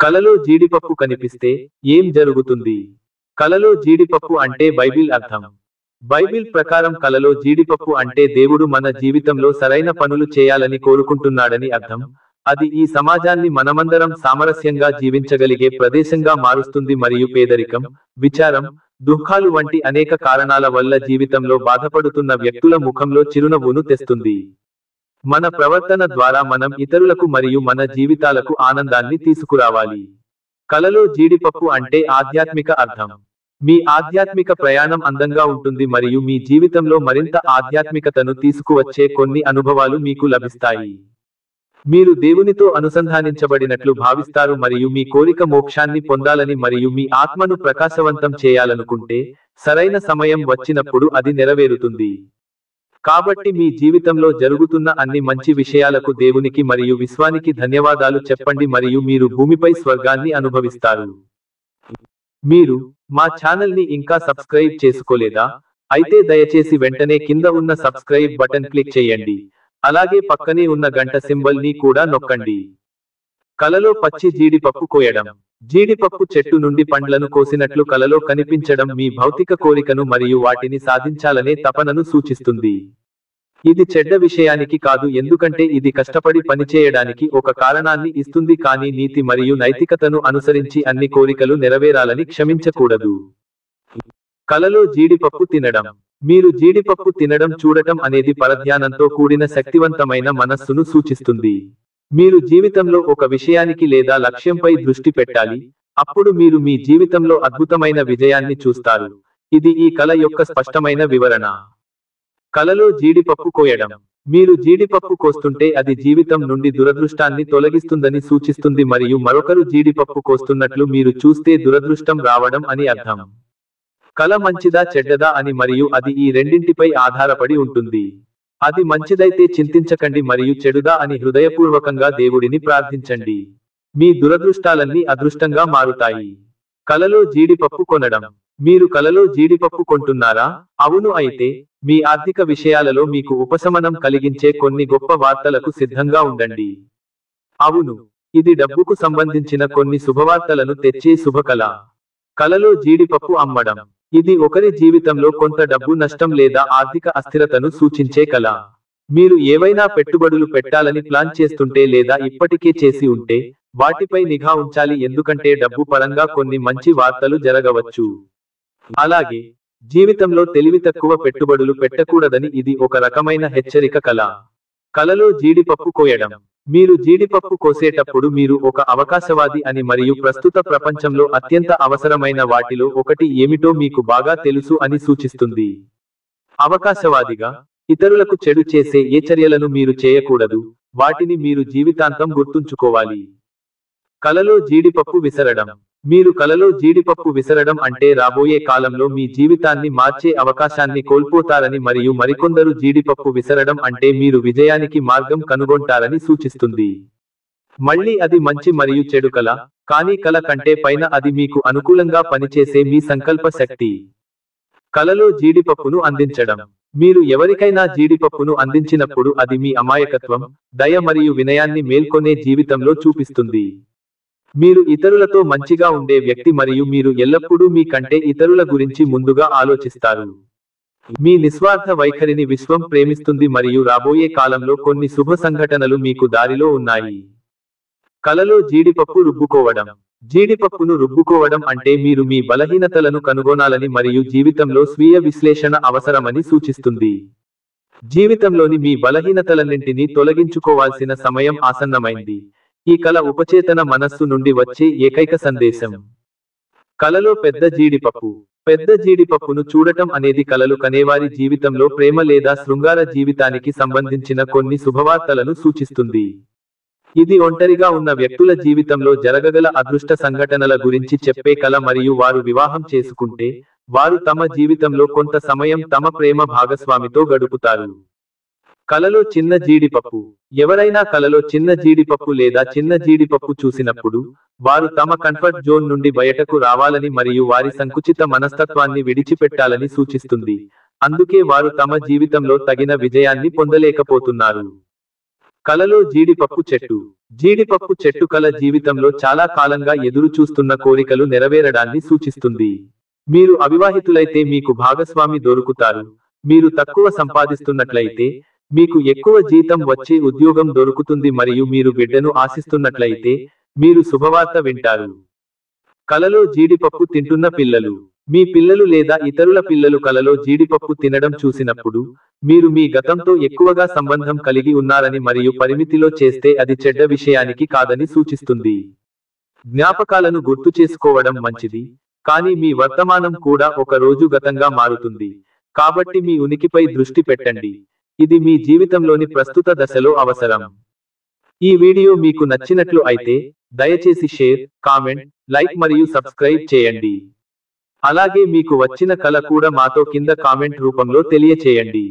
కలలో జీడిపప్పు కనిపిస్తే ఏం జరుగుతుంది? కలలో జీడిపప్పు అంటే బైబిల్ అర్థం. బైబిల్ ప్రకారం కలలో జీడిపప్పు అంటే దేవుడు మన జీవితంలో సరైన పనులు చేయాలని కోరుకుంటున్నాడని అర్థం. అది ఈ సమాజాన్ని మనమందరం సామరస్యంగా జీవించగలిగే ప్రదేశంగా మారుస్తుంది మరియు పేదరికం, విచారం, దుఃఖాలు వంటి అనేక కారణాల వల్ల జీవితంలో బాధపడుతున్న వ్యక్తుల ముఖంలో చిరునవ్వును తెస్తుంది. మన ప్రవర్తన ద్వారా మనం ఇతరులకు మరియు మన జీవితాలకు ఆనందాన్ని తీసుకురావాలి. కలలో జీడిపప్పు అంటే ఆధ్యాత్మిక అర్థం. మీ ఆధ్యాత్మిక ప్రయాణం అందంగా ఉంటుంది మరియు మీ జీవితంలో మరింత ఆధ్యాత్మికతను తీసుకువచ్చే కొన్ని అనుభవాలు మీకు లభిస్తాయి. మీరు దేవునితో అనుసంధానించబడినట్లు భావిస్తారు మరియు మీ కోరిక మోక్షాన్ని పొందాలని మరియు మీ ఆత్మను ప్రకాశవంతం చేయాలనుకుంటే, సరైన సమయం వచ్చినప్పుడు అది నెరవేరుతుంది. కాబట్టి మీ జీవితంలో జరుగుతున్న అన్ని మంచి విషయాలకు దేవునికి మరియు విశ్వానికి ధన్యవాదాలు చెప్పండి మరియు మీరు భూమిపై స్వర్గాన్ని అనుభవిస్తారు. మీరు మా ఛానల్ ని ఇంకా సబ్స్క్రైబ్ చేసుకోలేదా? అయితే దయచేసి వెంటనే కింద ఉన్న సబ్స్క్రైబ్ బటన్ క్లిక్ చేయండి. అలాగే పక్కనే ఉన్న గంట సింబల్ ని కూడా నొక్కండి. కలలో పచ్చి జీడిపప్పు కోయడం. జీడిపప్పు చెట్టు నుండి పండ్లను కోసినట్లు కలలో కనిపించడం మీ భౌతిక కోరికను మరియు వాటిని సాధించాలనే తపనను సూచిస్తుంది. ఇది చెడ్డ విషయానికి కాదు, ఎందుకంటే ఇది కష్టపడి పనిచేయడానికి ఒక కారణాన్ని ఇస్తుంది, కానీ నీతి మరియు నైతికతను అనుసరించి అన్ని కోరికలు నెరవేరాలని క్షమించకూడదు. కలలో జీడిపప్పు తినడం. మీరు జీడిపప్పు తినడం చూడటం అనేది పరధ్యానంతో కూడిన శక్తివంతమైన మనస్సును సూచిస్తుంది. మీరు జీవితంలో ఒక విషయానికి లేదా లక్ష్యంపై దృష్టి పెట్టాలి, అప్పుడు మీరు మీ జీవితంలో అద్భుతమైన విజయాన్ని చూస్తారు. ఇది ఈ కల యొక్క స్పష్టమైన వివరణ. కలలో జీడిపప్పు కోయడం. మీరు జీడిపప్పు కోస్తుంటే అది జీవితం నుండి దురదృష్టాన్ని తొలగిస్తుందని సూచిస్తుంది మరియు మరొకరు జీడిపప్పు కోస్తున్నట్లు మీరు చూస్తే దురదృష్టం రావడం అని అర్థం. కల మంచిదా చెడ్డదా అని మరియు అది ఈ రెండింటిపై ఆధారపడి ఉంటుంది. అది మంచిదైతే చింతించకండి మరియు చెడుదా అని హృదయపూర్వకంగా దేవుడిని ప్రార్థించండి. మీ దురదృష్టాలన్నీ అదృష్టంగా మారుతాయి. కలలో జీడిపప్పు కొనడం. మీరు కలలో జీడిపప్పు కొంటున్నారా? అవును, అయితే మీ ఆర్థిక విషయాలలో మీకు ఉపశమనం కలిగించే కొన్ని గొప్ప వార్తలకు సిద్ధంగా ఉండండి. అవును, ఇది డబ్బుకు సంబంధించిన కొన్ని శుభవార్తలను తెచ్చే శుభకళ. కలలో జీడిపప్పు అమ్మడం. ఇది ఒకరి జీవితంలో కొంత డబ్బు నష్టం లేదా ఆర్థిక అస్థిరతను సూచించే కళ. మీరు ఏవైనా పెట్టుబడులు పెట్టాలని ప్లాన్ చేస్తుంటే లేదా ఇప్పటికే చేసి ఉంటే, వాటిపై నిఘా ఉంచాలి, ఎందుకంటే డబ్బు పరంగా కొన్ని మంచి వార్తలు జరగవచ్చు. అలాగే జీవితంలో తెలివి తక్కువ పెట్టుబడులు పెట్టకూడదని ఇది ఒక రకమైన హెచ్చరిక కళ. కలలో జీడిపప్పు కోయడం. మీరు జీడిపప్పు కోసేటప్పుడు మీరు ఒక అవకాశవాది అని మరియు ప్రస్తుత ప్రపంచంలో అత్యంత అవసరమైన వాటిలో ఒకటి ఏమిటో మీకు బాగా తెలుసు అని సూచిస్తుంది. అవకాశవాదిగా, ఇతరులకు చెడు చేసే ఏ చర్యలను మీరు చేయకూడదు, వాటిని మీరు జీవితాంతం గుర్తుంచుకోవాలి. కలలో జీడిపప్పు విసరడం. మీరు కలలో జీడిపప్పు విసరడం అంటే రాబోయే కాలంలో మీ జీవితాన్ని మార్చే అవకాశాన్ని కోల్పోతారని మరియు మరికొందరు జీడిపప్పు విసరడం అంటే మీరు విజయానికి మార్గం కనుగొంటారని సూచిస్తుంది. మళ్ళీ అది మంచి మరియు చెడు కల, కానీ కల కంటే పైన అది మీకు అనుకూలంగా పనిచేసే మీ సంకల్ప శక్తి. కలలో జీడిపప్పును అందించడం. మీరు ఎవరికైనా జీడిపప్పును అందించినప్పుడు అది మీ అమాయకత్వం, దయ మరియు వినయాన్ని మేల్కొనే జీవితంలో చూపిస్తుంది. మీరు ఇతరులతో మంచిగా ఉండే వ్యక్తి మరియు మీరు ఎల్లప్పుడూ మీ కంటే ఇతరుల గురించి ముందుగా ఆలోచిస్తారు. మీ నిస్వార్థ వైఖరిని విశ్వం ప్రేమిస్తుంది మరియు రాబోయే కాలంలో కొన్ని శుభ సంఘటనలు మీకు దారిలో ఉన్నాయి. కలలో జీడిపప్పు రుబ్బుకోవడం. జీడిపప్పును రుబ్బుకోవడం అంటే మీరు మీ బలహీనతలను కనుగొనాలని మరియు జీవితంలో స్వీయ విశ్లేషణ అవసరమని సూచిస్తుంది. జీవితంలోని మీ బలహీనతలన్నింటినీ తొలగించుకోవాల్సిన సమయం ఆసన్నమైంది. ఈ కల ఉపచేతన మనస్సు నుండి వచ్చే ఏకైక సందేశం. కలలో పెద్ద జీడిపప్పు. పెద్ద జీడిపప్పును చూడటం అనేది కలలు కనేవారి జీవితంలో ప్రేమ లేదా శృంగార జీవితానికి సంబంధించిన కొన్ని శుభవార్తలను సూచిస్తుంది. ఇది ఒంటరిగా ఉన్న వ్యక్తుల జీవితంలో జరగగల అదృష్ట సంఘటనల గురించి చెప్పే కల మరియు వారు వివాహం చేసుకుంటే, వారు తమ జీవితంలో కొంత సమయం తమ ప్రేమ భాగస్వామితో గడుపుతారు. కలలో చిన్న జీడిపప్పు. ఎవరైనా కలలో చిన్న జీడిపప్పు లేదా చిన్న జీడిపప్పు చూసినప్పుడు, వారు తమ కంఫర్ట్ జోన్ నుండి బయటకు రావాలని మరియు వారి సంకుచిత మనస్తత్వాన్ని విడిచిపెట్టాలని సూచిస్తుంది. అందుకే వారు తమ జీవితంలో తగిన విజయాన్ని పొందలేకపోతున్నారు. కలలో జీడిపప్పు చెట్టు. జీడిపప్పు చెట్టు కల జీవితంలో చాలా కాలంగా ఎదురు చూస్తున్న కోరికలు నెరవేరడాన్ని సూచిస్తుంది. మీరు అవివాహితులైతే మీకు భాగస్వామి దొరుకుతారు. మీరు తక్కువ సంపాదిస్తున్నట్లయితే మీకు ఎక్కువ జీతం వచ్చే ఉద్యోగం దొరుకుతుంది మరియు మీరు బిడ్డను ఆశిస్తున్నట్లయితే మీరు శుభవార్త వింటారు. కలలో జీడిపప్పు తింటున్న పిల్లలు. మీ పిల్లలు లేదా ఇతరుల పిల్లలు కలలో జీడిపప్పు తినడం చూసినప్పుడు మీరు మీ గతంతో ఎక్కువగా సంబంధం కలిగి ఉన్నారని మరియు పరిమితిలో చేస్తే అది చెడ్డ విషయానికి కాదని సూచిస్తుంది. జ్ఞాపకాలను గుర్తు చేసుకోవడం మంచిది, కానీ మీ వర్తమానం కూడా ఒక రోజు గతంగా మారుతుంది. కాబట్టి మీ ఉనికిపై దృష్టి పెట్టండి. ఇది మీ జీవితంలోని ప్రస్తుత దశలో అవసరం. ఈ వీడియో మీకు నచ్చినట్లు అయితే దయచేసి షేర్, కామెంట్, లైక్ మరియు సబ్స్క్రైబ్ చేయండి. అలాగే మీకు వచ్చిన కల కూడా మాతో కింద కామెంట్ రూపంలో తెలియచేయండి.